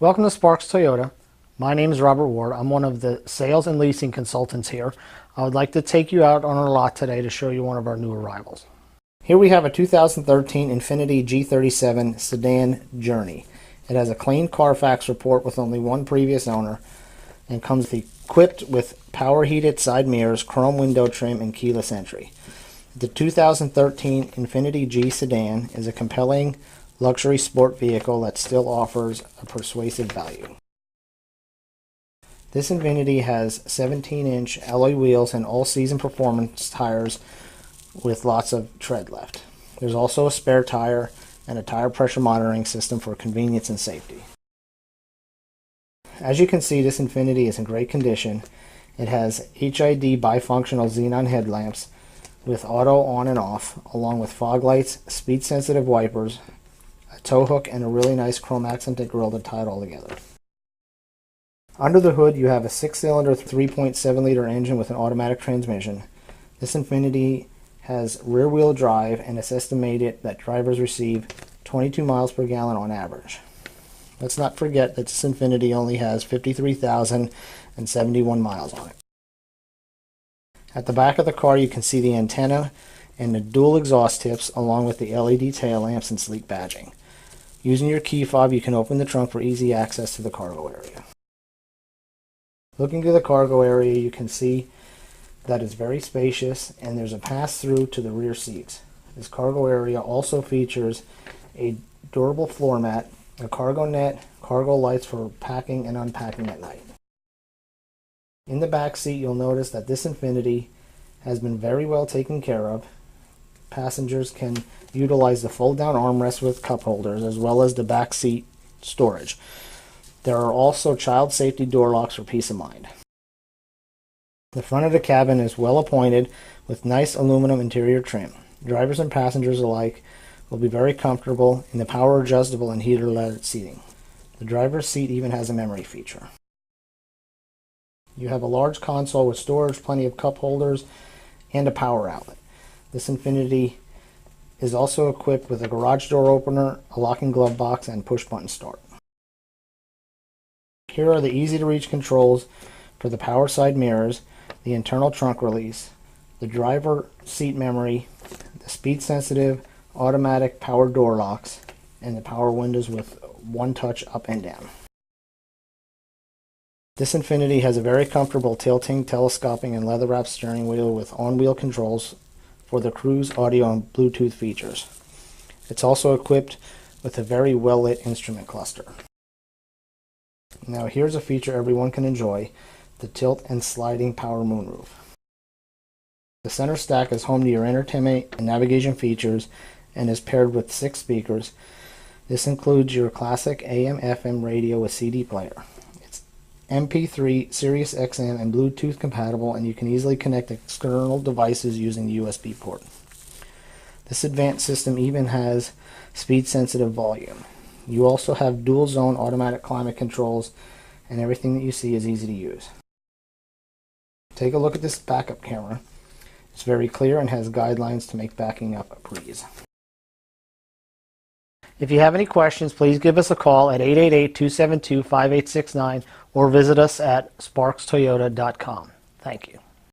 Welcome to Sparks Toyota. My name is Robert Ward. I'm one of the sales and leasing consultants here. I would like to take you out on our lot today to show you one of our new arrivals. Here we have a 2013 INFINITI G37 Sedan Journey. It has a clean Carfax report with only one previous owner and comes equipped with power heated side mirrors, chrome window trim, and keyless entry. The 2013 INFINITI G Sedan is a compelling luxury sport vehicle that still offers a persuasive value. This INFINITI has 17-inch alloy wheels and all-season performance tires with lots of tread left. There's also a spare tire and a tire pressure monitoring system for convenience and safety. As you can see, this INFINITI is in great condition. It has HID bifunctional xenon headlamps with auto on and off, along with fog lights, speed-sensitive wipers, a tow hook, and a really nice chrome accented grille to tie it all together. Under the hood, you have a 6-cylinder 3.7-liter engine with an automatic transmission. This INFINITI has rear-wheel drive, and it's estimated that drivers receive 22 miles per gallon on average. Let's not forget that this INFINITI only has 53,071 miles on it. At the back of the car, you can see the antenna and the dual exhaust tips, along with the LED tail lamps and sleek badging. Using your key fob, you can open the trunk for easy access to the cargo area. Looking to the cargo area, you can see that it's very spacious, and there's a pass-through to the rear seats. This cargo area also features a durable floor mat, a cargo net, cargo lights for packing and unpacking at night. In the back seat, you'll notice that this INFINITI has been very well taken care of. Passengers can utilize the fold-down armrest with cup holders, as well as the back seat storage. There are also child safety door locks for peace of mind. The front of the cabin is well appointed with nice aluminum interior trim. Drivers and passengers alike will be very comfortable in the power adjustable and heater-led seating. The driver's seat even has a memory feature. You have a large console with storage, plenty of cup holders, and a power outlet. This INFINITI is also equipped with a garage door opener, a locking glove box, and push-button start. Here are the easy-to-reach controls for the power side mirrors, the internal trunk release, the driver seat memory, the speed-sensitive automatic power door locks, and the power windows with one touch up and down. This INFINITI has a very comfortable tilting, telescoping, and leather-wrapped steering wheel with on-wheel controls for the cruise audio and Bluetooth features. It's also equipped with a very well-lit instrument cluster. Now here's a feature everyone can enjoy, the tilt and sliding power moonroof. The center stack is home to your entertainment and navigation features and is paired with 6 speakers. This includes your classic AM/FM radio with CD player. It's MP3, Sirius XM, and Bluetooth compatible, and you can easily connect external devices using the USB port. This advanced system even has speed-sensitive volume. You also have dual-zone automatic climate controls, and everything that you see is easy to use. Take a look at this backup camera. It's very clear and has guidelines to make backing up a breeze. If you have any questions, please give us a call at 888-272-5869 or visit us at sparkstoyota.com. Thank you.